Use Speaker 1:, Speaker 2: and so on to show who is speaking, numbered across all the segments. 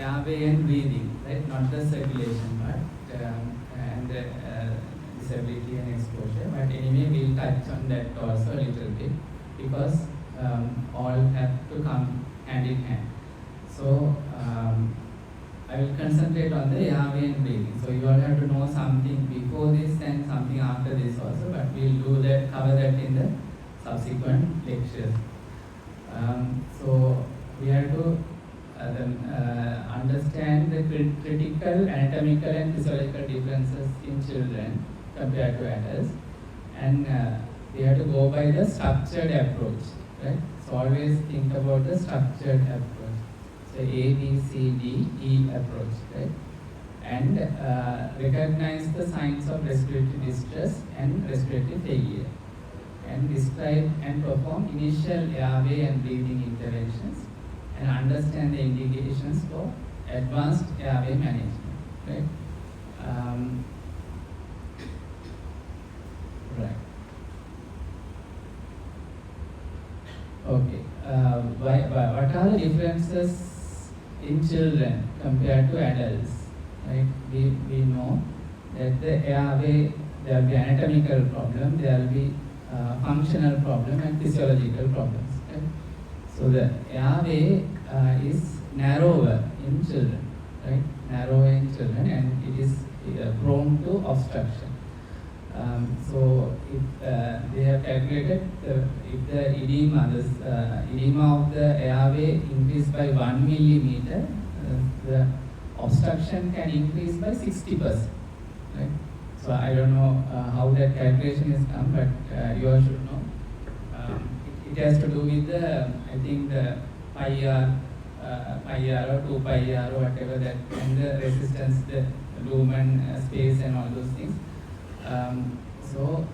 Speaker 1: airway and breathing, right? Not the circulation part and the disability and exposure. But anyway, we'll touch on that also a little bit because all have to come hand in hand. So I will concentrate on the airway and breathing. So you all have to know something before this and something after this also, but we'll do that, cover that in the subsequent lectures. So we have to understand the critical anatomical and physiological differences in children compared to adults, and we have to go by the structured approach, right? So always think about the structured approach. So A, B, C, D, E approach, right? And recognize the signs of respiratory distress and respiratory failure, and describe and perform initial airway and breathing interventions, and understand the indications for advanced airway management, right? Right. Okay. What are the differences in children compared to adults? Right? We know that the airway, there will be anatomical problem, there will be functional problem and physiological problems. Right? So the airway is narrower in children, right? Narrower in children, and it is prone to obstruction. So if they have calculated if the edema of the airway increase by 1 millimeter, the obstruction can increase by 60%. Right? So I don't know how that calculation is done, but you all should know. It has to do with the, I think, the pi r or 2 pi r or whatever that, and the resistance, the lumen space and all those things. So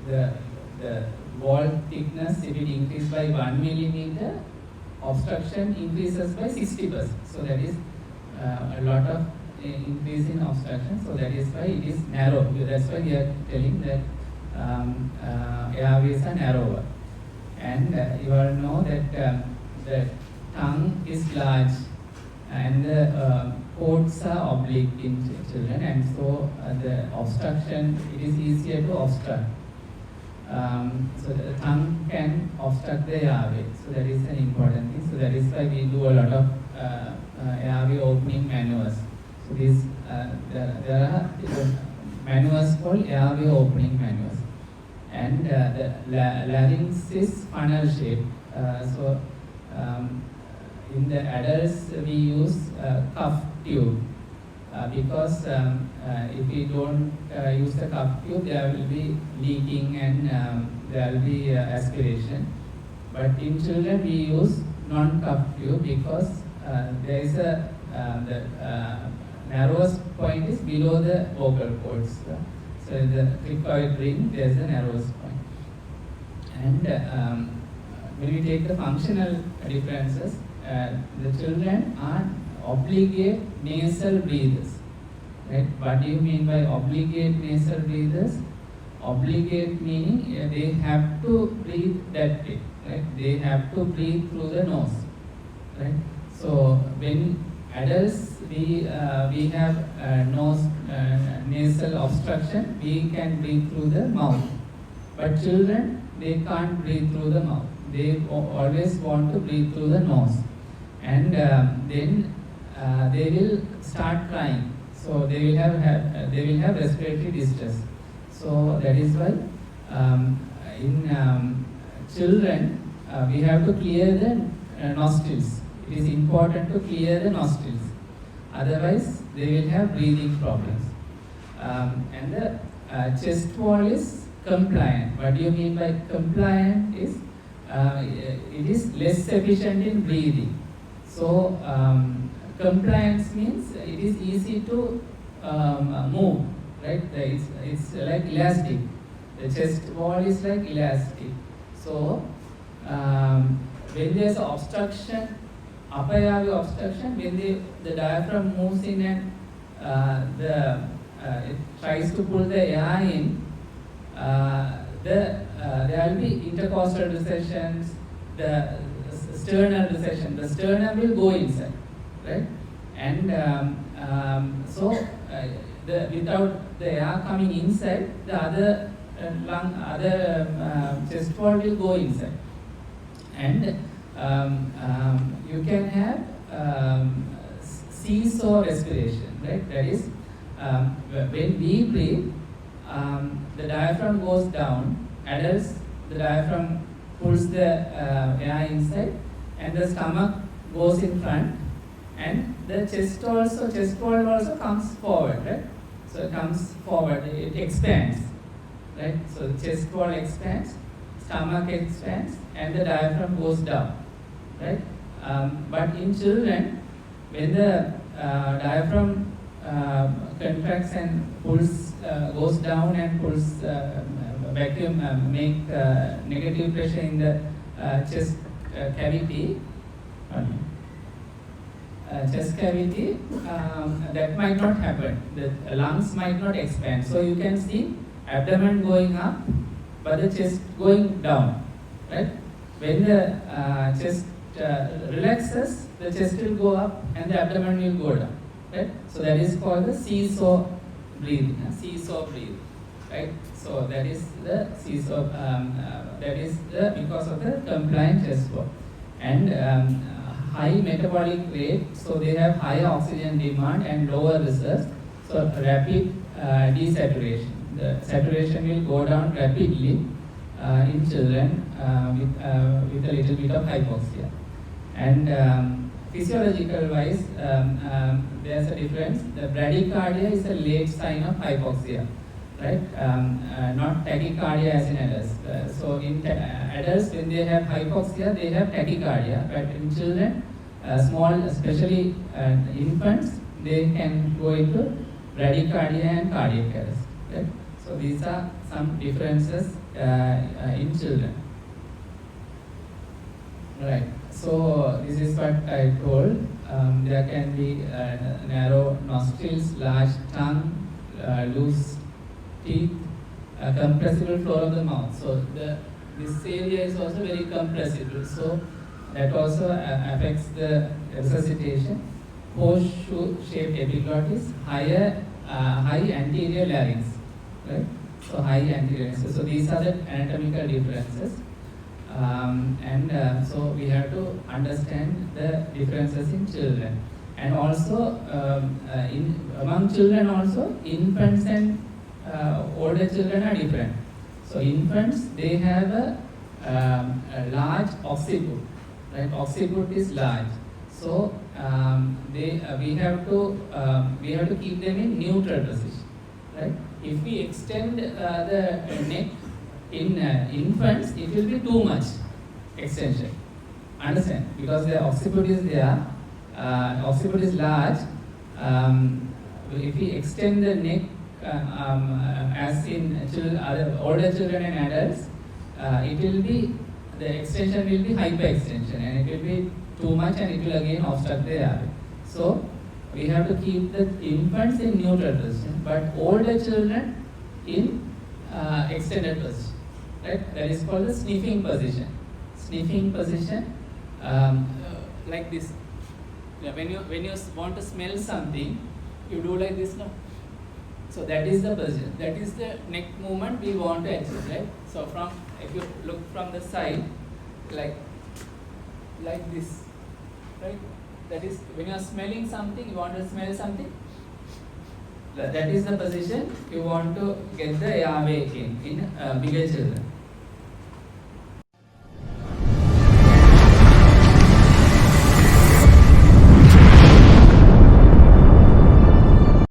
Speaker 1: the wall thickness, if it increases by 1 millimeter, obstruction increases by 60%. So that is a lot of increase in obstruction. So that is why it is narrow. That's why we are telling that airways are narrower. And you all know that the tongue is large and the ports are oblique in children, and so the obstruction, it is easier to obstruct. So the tongue can obstruct the airway. So that is an important thing. So that is why we do a lot of airway opening maneuvers. So these there are maneuvers called airway opening maneuvers. And the larynx is funnel shaped. So in the adults we use cuff tube because if we don't use the cuff tube, there will be leaking and there will be aspiration. But in children we use non-cuff tube because there is a the narrowest point is below the vocal cords. So the cricoid ring, there is the narrowest point. And when we take the functional differences, the children are obligate nasal breathers. Right? What do you mean by obligate nasal breathers? Obligate meaning they have to breathe that way. Right? They have to breathe through the nose. Right? So when adults we have nose nasal obstruction, we can breathe through the mouth. But children, they can't breathe through the mouth. They always want to breathe through the nose. And then they will start crying. So they will have respiratory distress. So that is why in children we have to clear the nostrils. It is important to clear the nostrils. Otherwise, they will have breathing problems. And the chest wall is compliant. What do you mean by compliant? Is it is less efficient in breathing. So compliance means it is easy to move, right? It's like elastic. The chest wall is like elastic. So when there is obstruction, upper airway obstruction, when the diaphragm moves in and it tries to pull the air in, there will be intercostal recessions, the sternal recession. The sternum will go inside, right? And without the air coming inside, the other chest wall will go inside. And you can have seesaw respiration, right? That is, when we breathe, the diaphragm goes down. Adults, the diaphragm pulls the air inside, and the stomach goes in front, and the chest wall also comes forward, right? So it comes forward, it expands, right? So the chest wall expands, stomach expands, and the diaphragm goes down, right? But in children, when the diaphragm contracts and pulls, goes down and pulls vacuum, make negative pressure in the chest cavity, that might not happen. The lungs might not expand. So you can see abdomen going up, but the chest going down, right? When the chest relaxes, the chest will go up and the abdomen will go down, right? So that is called the seesaw breathing, right? So that is the seesaw, that is because of the compliant chest wall. And high metabolic rate, so they have higher oxygen demand and lower reserves, so rapid desaturation. The saturation will go down rapidly in children with a little bit of hypoxia. And physiological wise, there's a difference. The bradycardia is a late sign of hypoxia, right? Not tachycardia as in adults. So in adults, when they have hypoxia, they have tachycardia, but in children, small, especially infants, they can go into bradycardia and cardiac arrest, right? So these are some differences in children. Right. So this is what I told. There can be narrow nostrils, large tongue, loose teeth, compressible floor of the mouth. So this area is also very compressible. So that also affects the resuscitation. Horseshoe-shaped epiglottis, high anterior larynx, right? So high anterior. So these are the anatomical differences. So we have to understand the differences in children. And also, among children also, infants and older children are different. So infants, they have a large occiput, right? Occiput is large. So we have to keep them in neutral position, right? If we extend the neck in infants, it will be too much extension. Understand? Because the occiput is there, occiput is large. If we extend the neck as in older children and adults, it will be, the extension will be hyperextension, and it will be too much, and it will again obstruct the airway. So we have to keep the infants in neutral position, but older children in extended position, right? That is called the sniffing position. Sniffing position, like this. Yeah, when you want to smell something, you do like this, no? So that is the position. That is the neck movement we want to achieve, right? So if you look from the side, like this, right? That is when you are smelling something, you want to smell something. That is the position you want to get the airway in bigger children.